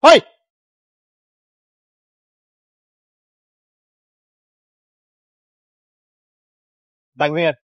Hoy! Bag mo yan.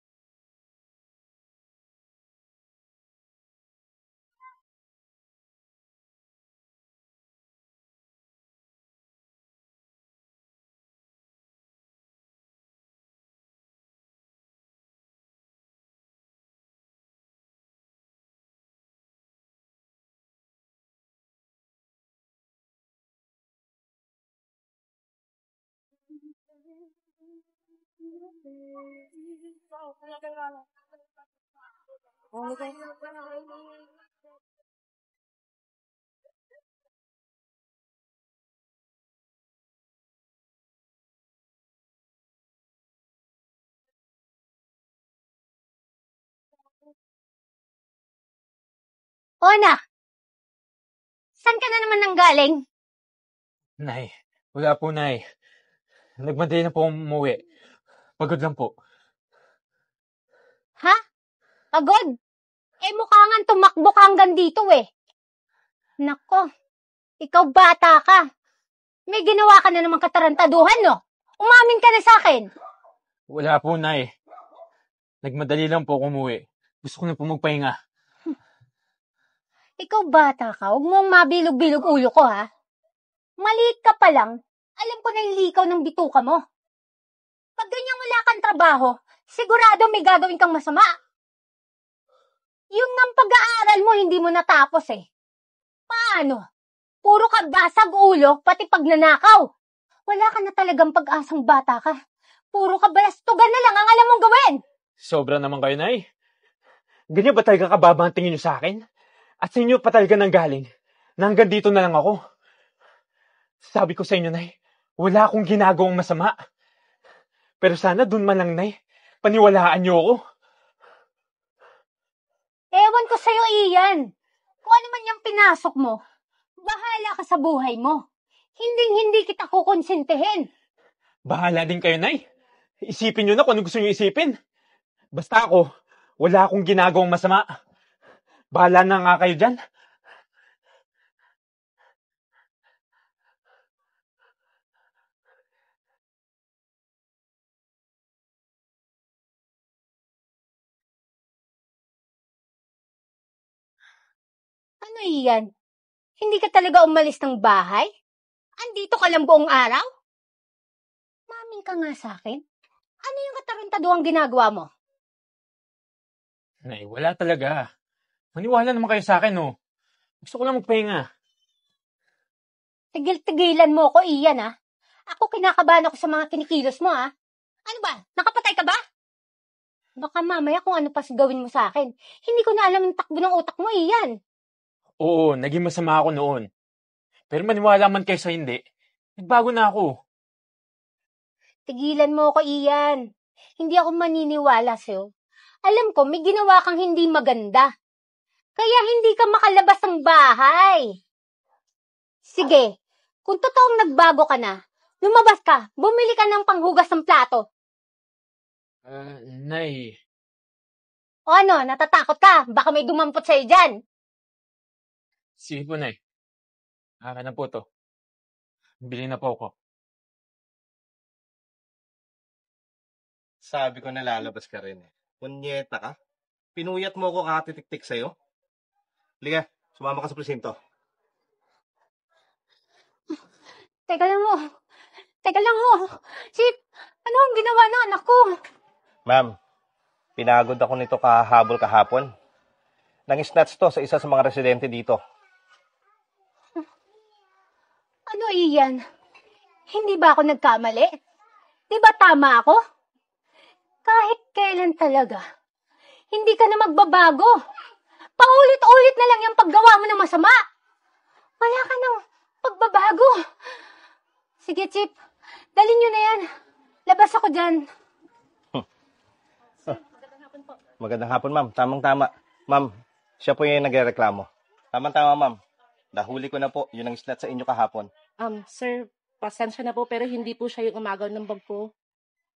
O anak, saan ka na naman nanggaling? Nay, wala po, Nay. Nagmadali na po umuwi. Pagod lang po. Ha? Pagod? Mukha nga tumakbo ka hanggang dito eh. Nako, ikaw bata ka. May ginawa ka na namang katarantaduhan, no? Umamin ka na sa akin. Wala po, Nay. Nagmadali lang po umuwi. Gusto ko na po magpahinga. Ikaw bata ka, huwag mong mabilog-bilog ulo ko ha. Maliit ka pa lang, alam ko na yung likaw ng bituka mo. Pag ganyang wala kang trabaho, sigurado may gagawin kang masama. Yung ng pag-aaral mo, hindi mo natapos eh. Paano? Puro ka basag ulo, pati pagnanakaw. Wala ka na talagang pag-asang bata ka. Puro ka balastugan na lang ang alam mong gawin. Sobra naman kayo, Nay. Ganyan ba talaga kababa ang tingin niyo sa akin? At sa inyo pa talaga nanggaling na hanggang dito na lang ako. Sabi ko sa inyo, Nay, wala akong ginagawang masama. Pero sana dun man lang, Nay, paniwalaan niyo ako. Ewan ko sa'yo, Ian. Kung ano man yung pinasok mo, bahala ka sa buhay mo. Hinding-hindi kita kukonsintihin. Bahala din kayo, Nay. Isipin niyo na kung ano gusto niyo isipin. Basta ako, wala akong ginagawang masama. Bahala na nga kayo dyan. Ano, Ian? Hindi ka talaga umalis ng bahay? Andito ka lang buong araw? Mamin ka nga sa akin. Ano yung katarantaduang ginagawa mo? Nay, wala talaga. Maniwala naman kayo sa akin, oh. Gusto ko lang magpahinga. Tigil-tigilan mo ko, Ian, ha? Ako kinakabahan ako sa mga kinikilos mo, ha? Ano ba? Nakapatay ka ba? Baka mamaya kung ano pa gawin mo sa akin. Hindi ko na alam yung takbo ng utak mo, Ian. Oo, naging masama ako noon. Pero maniwala man kayo sa hindi, nagbago na ako. Tigilan mo ko, Ian. Hindi ako maniniwala sa'yo. Alam ko, may ginawa kang hindi maganda. Kaya hindi ka makalabas ng bahay. Sige, kung totoong nagbago ka na, lumabas ka, bumili ka ng panghugas ng plato. Nay, O ano, natatakot ka? Baka may dumampot sa'yo dyan. sige po, Nay. Akin na po to. Bili na po ako. Sabi ko na lalabas ka rin eh. Punyeta ka. Pinuyat mo ako kakatitik-tik sa'yo. Liga, sumama ka sa presinto. Teka lang mo. Teka lang ho. Chip, ano ang ginawa ng anak ko? Ma'am, pinagod ako nito kahabol kahapon. Nang-snatch to sa isa sa mga residente dito. Ano, Ian? Hindi ba ako nagkamali? Di ba tama ako? Kahit kailan talaga, hindi ka na magbabago. Paulit-ulit na lang yung paggawa mo ng masama. Wala ka ng pagbabago. Sige, Chip. Dalhin nyo na yan. Labas ako dyan. Magandang hapon, ma'am. Tamang-tama. Ma'am, siya po yung nagrereklamo. Tamang-tama, ma'am. Nahuli ko na po yung nang-snatch sa inyo kahapon. Sir, pasensya na po pero hindi po siya yung umagaw ng bag ko.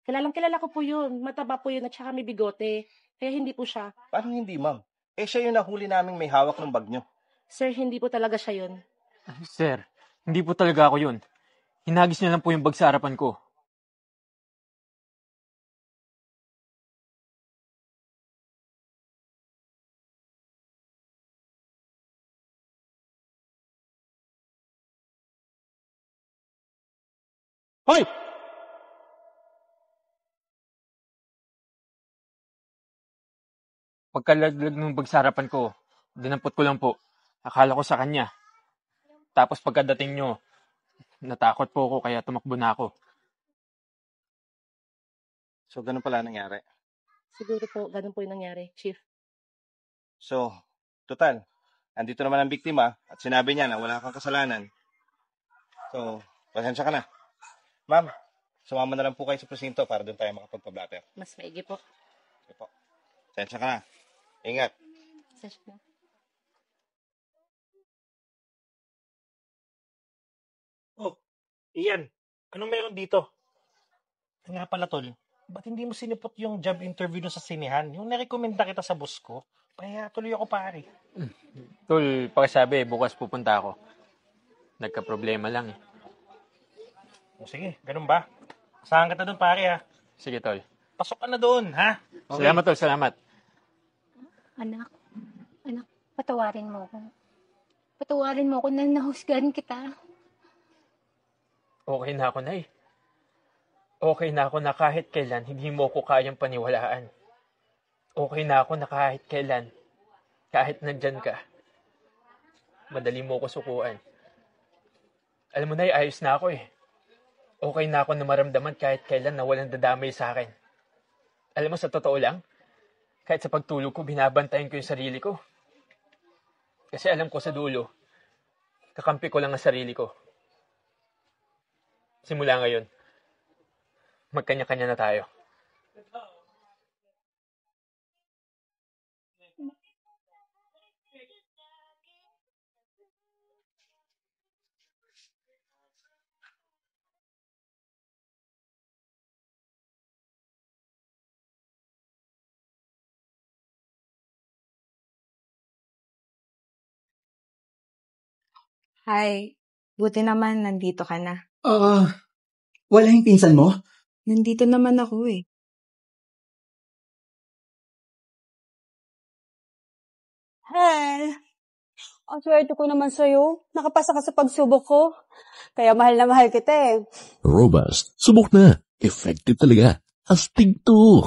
Kilalang-kilala ko po yun. Mataba po yun at saka may bigote. Kaya hindi po siya. Paano hindi, ma'am? Siya yung nahuli naming may hawak ng bag nyo. Sir, hindi po talaga siya yun. Sir, hindi po talaga ako yun. Hinagis niya lang po yung bag sa harapan ko. Hoy! Pagkalaglag ng bag sa harapan ko, dinampot ko lang po. Akala ko sa kanya. Tapos pagkadating nyo, natakot po ako kaya tumakbo na ako. So, ganun pala nangyari. Siguro po, ganun po yung nangyari, Chief. So, total, andito naman ang biktima at sinabi niya na wala kang kasalanan. So, pasensya ka na. Ma'am, sumama na lang po kayo sa presinto para doon tayo makapagpa-blatter. Mas maigi po. Sige po. Pasensya ka na. Ingat. Pasensya na. Oh, Ian, anong meron dito? Nga pala, tol, ba't hindi mo sinipot yung job interview dun sa sinihan? Yung narekomenda kita sa boss ko, kaya tuloy ako pare. Tol, pakisabi, bukas pupunta ako. Nagka-problema lang eh. O sige, ganun ba? Asahan kita dun pare ha. Sige, Tol. Pasok ka na doon, ha? Okay. Salamat, Tol. Salamat. Anak, patawarin mo ko. Patawarin mo ko na nahusgahan kita. Okay na ako, Nay. Okay na ako na kahit kailan hindi mo ko kayang paniwalaan. Okay na ako na kahit kailan, kahit nandyan ka, madali mo ko sukuan. Alam mo, Nay, ayos na ako eh. Okay na ako na maramdaman kahit kailan na walang dadamay sa akin. Alam mo, sa totoo lang, kahit sa pagtulog ko, binabantayan ko yung sarili ko. Kasi alam ko sa dulo, kakampi ko lang ang sarili ko. Simula ngayon, magkanya-kanya na tayo. Hi, buti naman nandito ka na. Wala yung pinsan mo? Nandito naman ako eh. Hel, ang swerte ko naman sa'yo. Nakapasa ka sa pagsubok ko. Kaya mahal na mahal kita eh. Robust. Subok na. Effective talaga. Astig to.